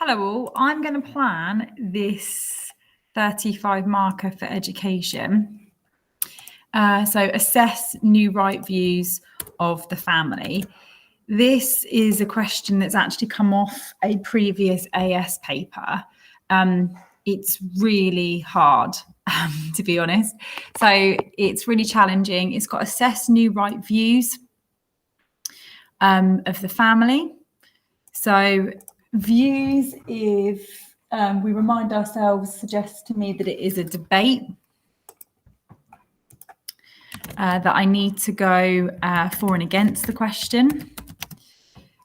Hello all, I'm going to plan this 35 marker for education. So assess new right views of the family. This is a question that's actually come off a previous AS paper. It's really hard, to be honest. So it's really challenging. It's got assess new right views of the family. So views, if we remind ourselves, suggests to me that it is a debate, that I need to go for and against the question.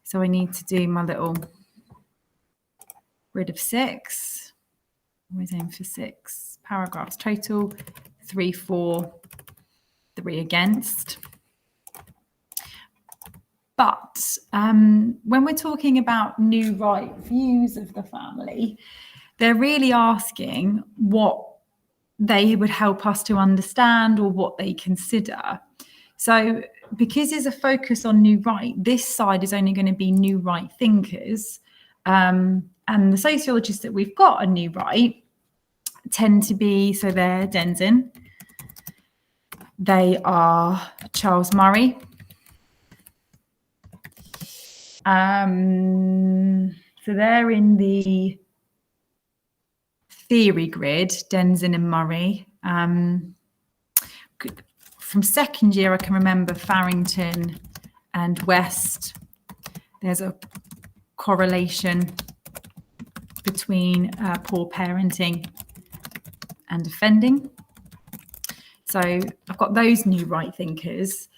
So I need to do my little grid of 6. Always aim for 6 paragraphs total, 3 for, 3 against. But when we're talking about new right views of the family, they're really asking what they would help us to understand or what they consider. So because there's a focus on new right, this side is only going to be new right thinkers. And the sociologists that we've got on new right tend to be, so they're Denzin, they are Charles Murray, so they're in the theory grid, Denzin and Murray. From second year, I can remember Farrington and West. There's a correlation between poor parenting and offending. So I've got those new right thinkers.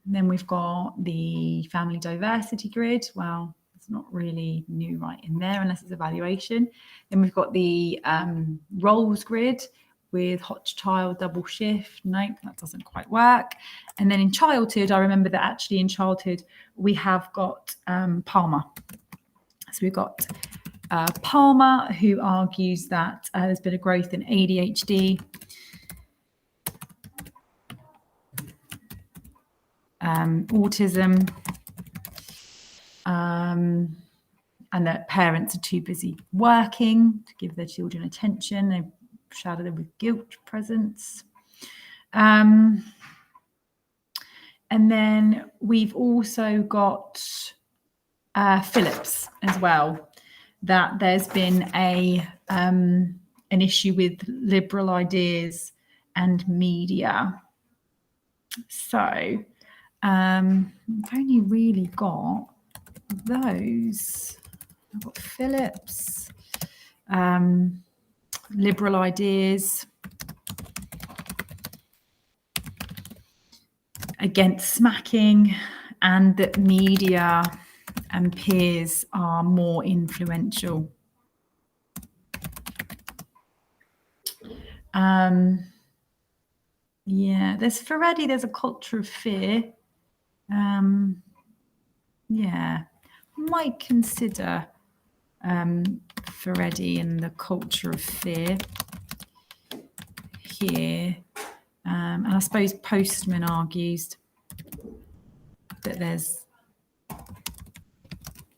Then we've got the family diversity grid. Well, it's not really new right in there unless it's evaluation. Then we've got the roles grid with hot child double shift. Nope, that doesn't quite work. And then in childhood, I remember that actually in childhood, we have got Palmer. So we've got Palmer, who argues that there's been a growth in ADHD, autism, and that parents are too busy working to give their children attention. They've shadowed them with guilt presence. And then we've also got Phillips as well, that there's been an issue with liberal ideas and media. So I've only really got those. I've got Phillips, liberal ideas, against smacking, and that media and peers are more influential. Yeah, there's Ferretti, there's a culture of fear. Yeah, might consider Ferretti and the culture of fear here. And I suppose Postman argues that there's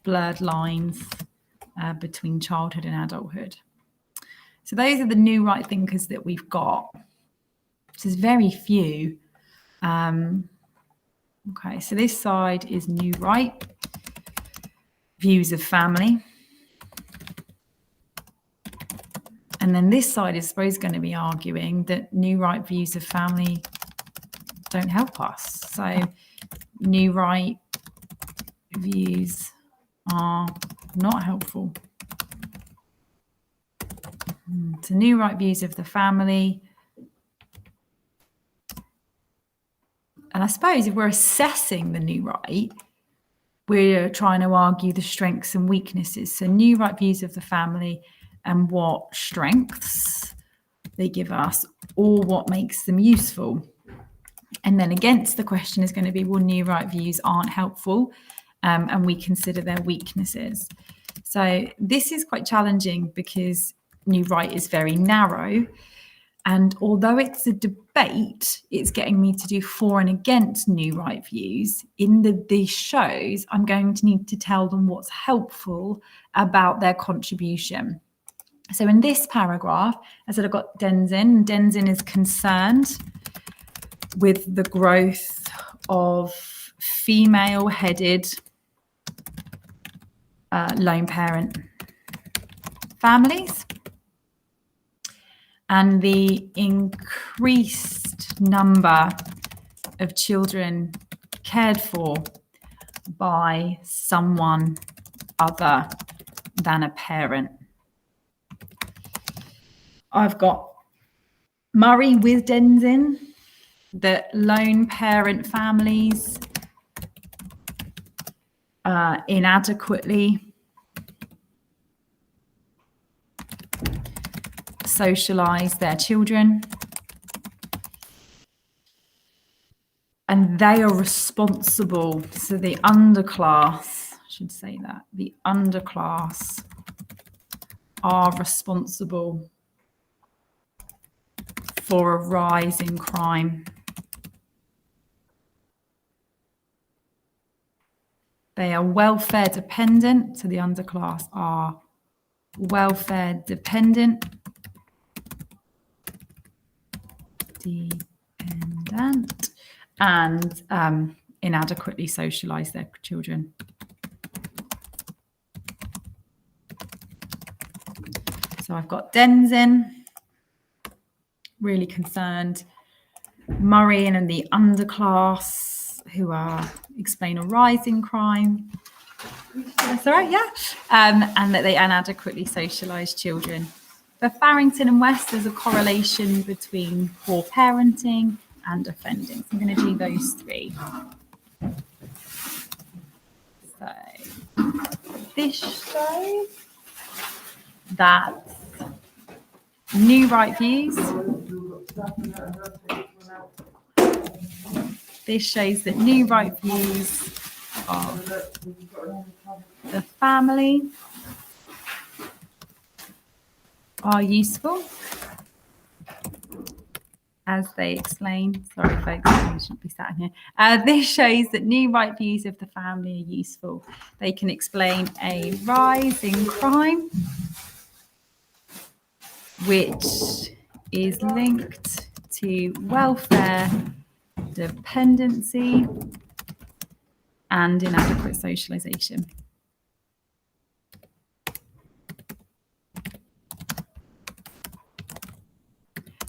blurred lines between childhood and adulthood. So those are the new right thinkers that we've got. So there's very few. Okay, so this side is new right, views of family. And then this side is suppose going to be arguing that new right views of family don't help us. So new right views are not helpful. So new right views of the family. And I suppose if we're assessing the new right, we're trying to argue the strengths and weaknesses. So new right views of the family and what strengths they give us or what makes them useful. And then against the question is going to be, well, new right views aren't helpful and we consider their weaknesses. So this is quite challenging because new right is very narrow. And although it's a debate, it's getting me to do for and against new right views. In these shows, I'm going to need to tell them what's helpful about their contribution. So in this paragraph, I said I've got Denzin. Denzin is concerned with the growth of female-headed lone parent families and the increased number of children cared for by someone other than a parent. I've got Murray with Denzin, that lone parent families inadequately socialize their children, and they are responsible. So the underclass, I should say that, the underclass are responsible for a rise in crime. They are welfare dependent, so the underclass are welfare dependent, and inadequately socialize their children. So I've got Denzin, really concerned, Murray and the underclass, who are explain a rise in crime. That's all right, yeah. And that they inadequately socialise children. For Farrington and West, there's a correlation between poor parenting and offending. So I'm going to do those three. So this shows that new right views. This shows that new right views of the family are useful, as they explain. Sorry, folks, I shouldn't be sat in here. This shows that new right views of the family are useful. They can explain a rise in crime, which is linked to welfare dependency and inadequate socialization.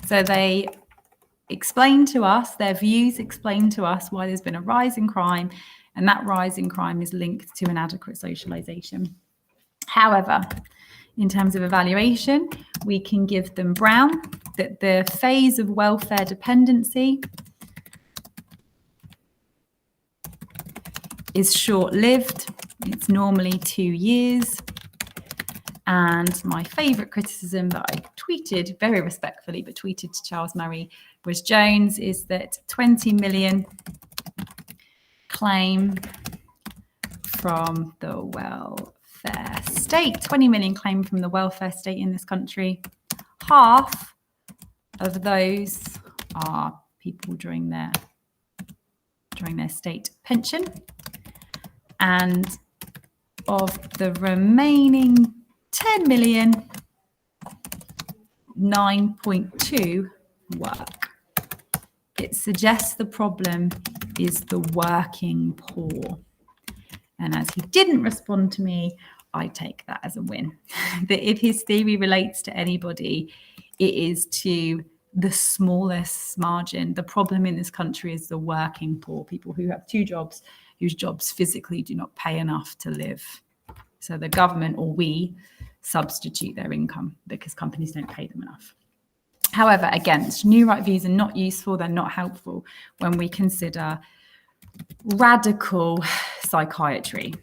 So they explain to us, their views explain to us why there's been a rise in crime, and that rise in crime is linked to inadequate socialization. However, in terms of evaluation, we can give them Brown, that the phase of welfare dependency is short-lived. It's normally 2 years. And my favourite criticism that I tweeted very respectfully, but tweeted to Charles Murray, was Jones, is that 20 million claim from the welfare state, 20 million claim from the welfare state in this country. Half of those are people during their state pension. And of the remaining 10 million, 9.2 work. It suggests the problem is the working poor. And as he didn't respond to me, I take that as a win. That if his theory relates to anybody, it is to the smallest margin. The problem in this country is the working poor, people who have 2 jobs, whose jobs physically do not pay enough to live. So the government, or we, substitute their income because companies don't pay them enough. However, again, new right views are not useful, they're not helpful when we consider radical psychiatry.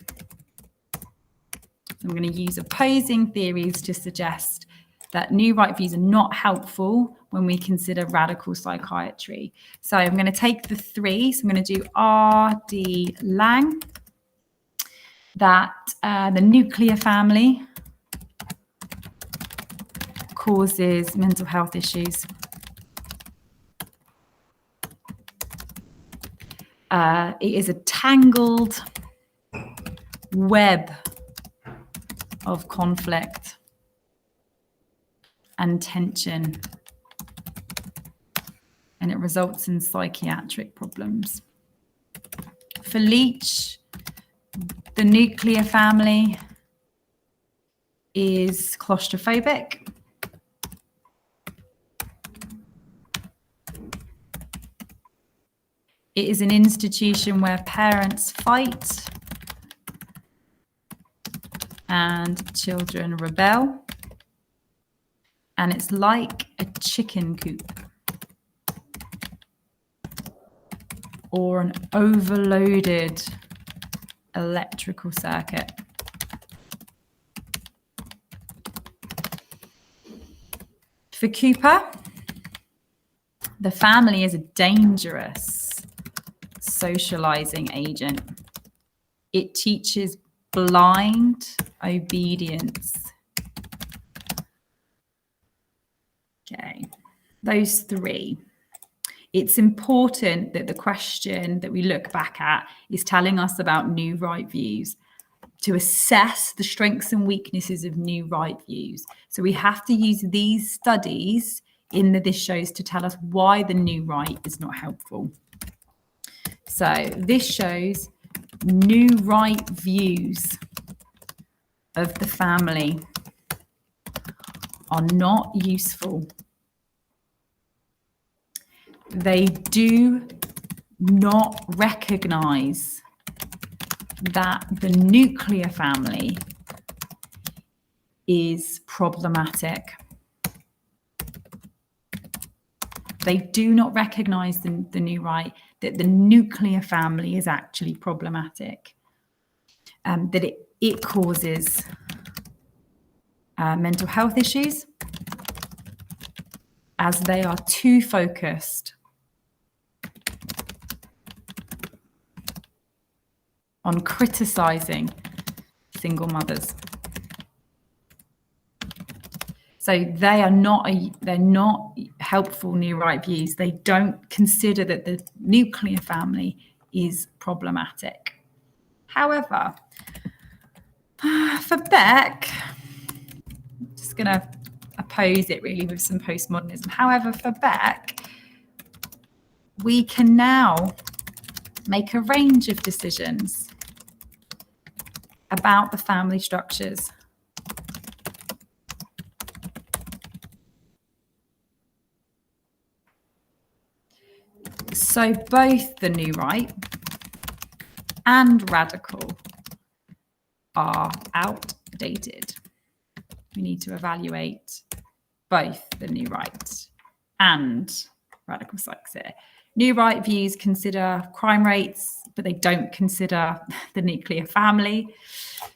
So I'm going to use opposing theories to suggest that new right views are not helpful when we consider radical psychiatry. So I'm going to take the 3. So I'm going to do R.D. Laing, that the nuclear family causes mental health issues. It is a tangled web of conflict and tension, and it results in psychiatric problems. For Leach, the nuclear family is claustrophobic. It is an institution where parents fight and children rebel. And it's like a chicken coop or an overloaded electrical circuit. For Cooper, the family is a dangerous socializing agent. It teaches blind obedience. Okay, those three. It's important that the question that we look back at is telling us about new right views, to assess the strengths and weaknesses of new right views. So we have to use these studies in this shows to tell us why the new right is not helpful. So this shows new right views of the family are not useful. They do not recognize that the nuclear family is problematic. They do not recognize the new right, that the nuclear family is actually problematic, that it causes mental health issues, as they are too focused on criticizing single mothers. So they're not helpful new right views. They don't consider that the nuclear family is problematic. However, for Beck, I'm just going to oppose it really with some postmodernism. However, for Beck, we can now make a range of decisions about the family structures. So both the new right and radical are outdated. We need to evaluate both the new right and radical psychs here. New right views consider crime rates, but they don't consider the nuclear family.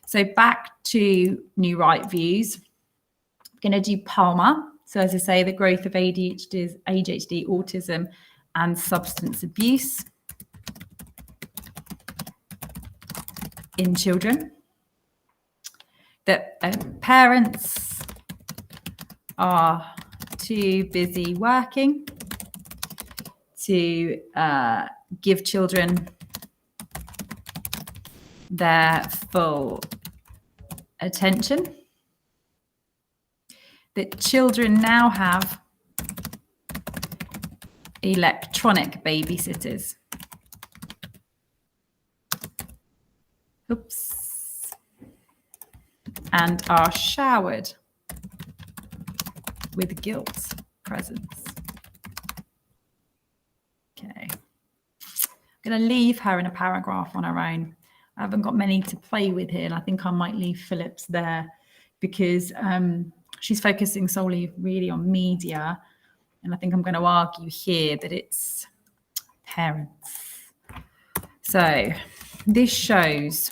So back to new right views, I'm going to do Palmer. So as I say, the growth of ADHD, autism, and substance abuse in children. That parents are too busy working to give children their full attention. That children now have electronic babysitters. Oops. And are showered with guilt presence. Okay. I'm going to leave her in a paragraph on her own. I haven't got many to play with here, and I think I might leave Phillips there because she's focusing solely really on media. And I think I'm going to argue here that it's parents. So this shows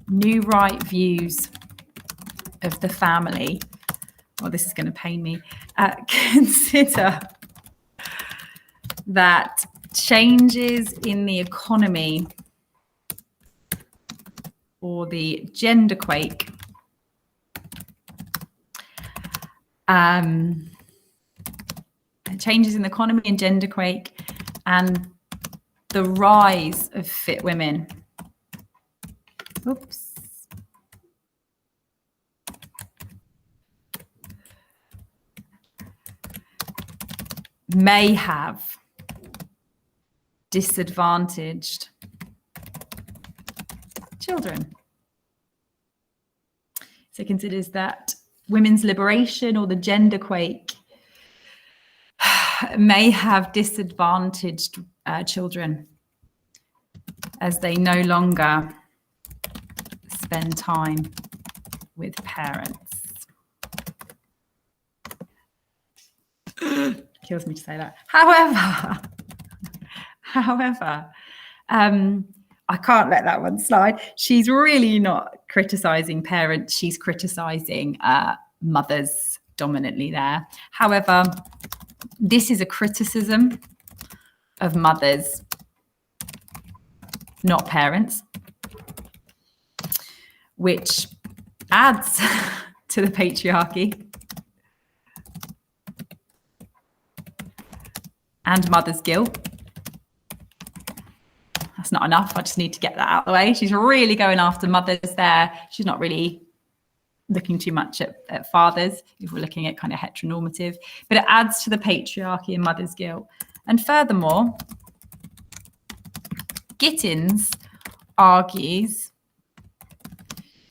new right views of the family. Well, this is going to pain me. Consider that changes in the economy or the gender quake changes in the economy and gender quake and the rise of fit women. Oops. May have disadvantaged children. So it considers that women's liberation or the gender quake may have disadvantaged children as they no longer spend time with parents. Kills me to say that. However, I can't let that one slide. She's really not criticizing parents. She's criticizing mothers dominantly there. However, this is a criticism of mothers, not parents, which adds to the patriarchy and mother's guilt. That's not enough. I just need to get that out of the way. She's really going after mothers there. She's not really looking too much at fathers, if we're looking at kind of heteronormative, but it adds to the patriarchy and mother's guilt. And furthermore, Gittins argues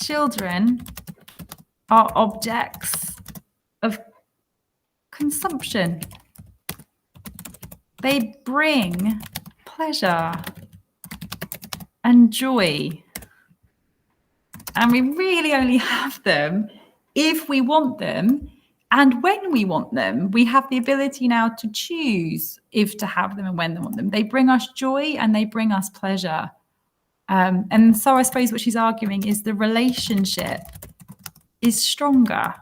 children are objects of consumption. They bring pleasure and joy. And we really only have them if we want them and when we want them. We have the ability now to choose if to have them and when they want them. They bring us joy and they bring us pleasure. And so I suppose what she's arguing is the relationship is stronger,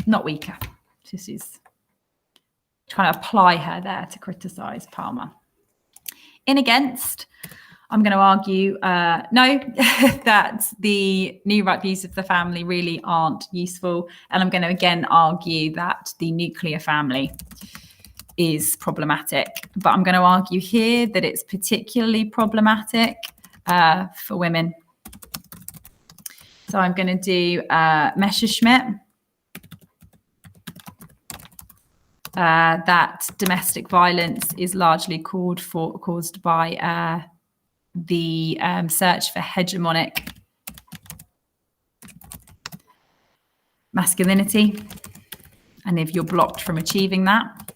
not weaker. This is trying to apply her there to criticise Palmer. In against, I'm going to argue, no, that the new right views of the family really aren't useful. And I'm going to again argue that the nuclear family is problematic. But I'm going to argue here that it's particularly problematic for women. So I'm going to do Messerschmitt, that domestic violence is largely caused by the search for hegemonic masculinity, and if you're blocked from achieving that.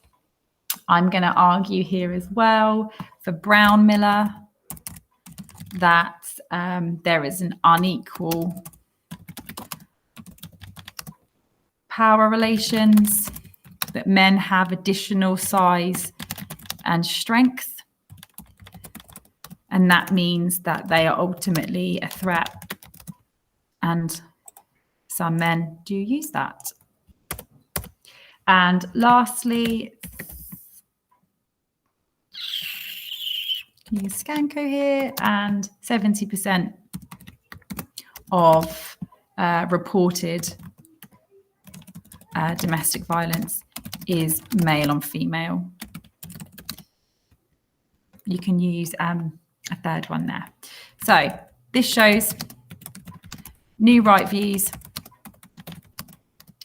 I'm going to argue here as well for Brown-Miller that there is an unequal power relations, that men have additional size and strength. And that means that they are ultimately a threat. And some men do use that. And lastly, can use Scanco here, and 70% of reported domestic violence is male on female. You can use a third one there. So this shows new right views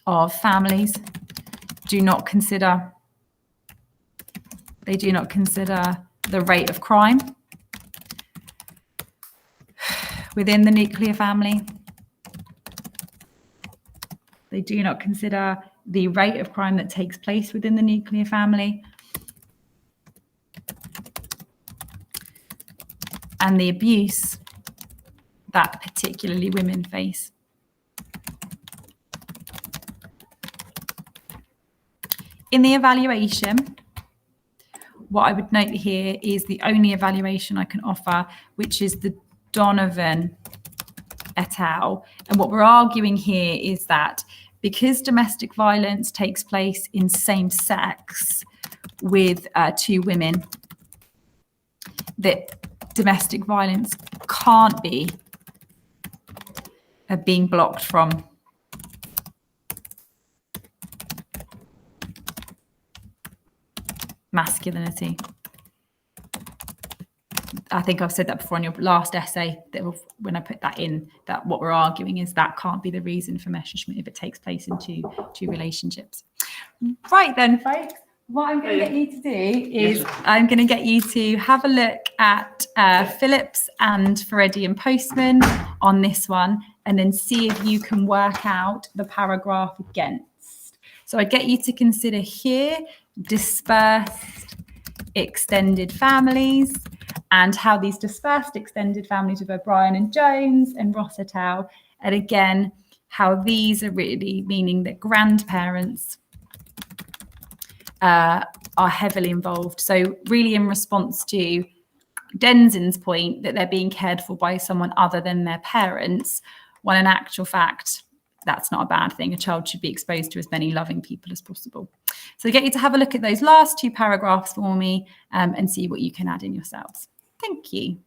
of families do not consider the rate of crime within the nuclear family. They do not consider the rate of crime that takes place within the nuclear family and the abuse that particularly women face. In the evaluation, what I would note here is the only evaluation I can offer, which is the Donovan et al. And what we're arguing here is that because domestic violence takes place in same sex with two women, that domestic violence can't be being blocked from masculinity. I think I've said that before on your last essay, that when I put that in, that what we're arguing is that can't be the reason for Messerschmitt if it takes place in two relationships. Right then, folks, what I'm going to get you to do is I'm going to get you to have a look at Phillips and Furedi and Postman on this one, and then see if you can work out the paragraph against. So I get you to consider here dispersed extended families, and how these dispersed extended families of O'Brien and Jones and Ross et al. And again, how these are really meaning that grandparents are heavily involved. So really in response to Denzin's point that they're being cared for by someone other than their parents, when in actual fact, that's not a bad thing. A child should be exposed to as many loving people as possible. So I get you to have a look at those last two paragraphs for me and see what you can add in yourselves. Thank you.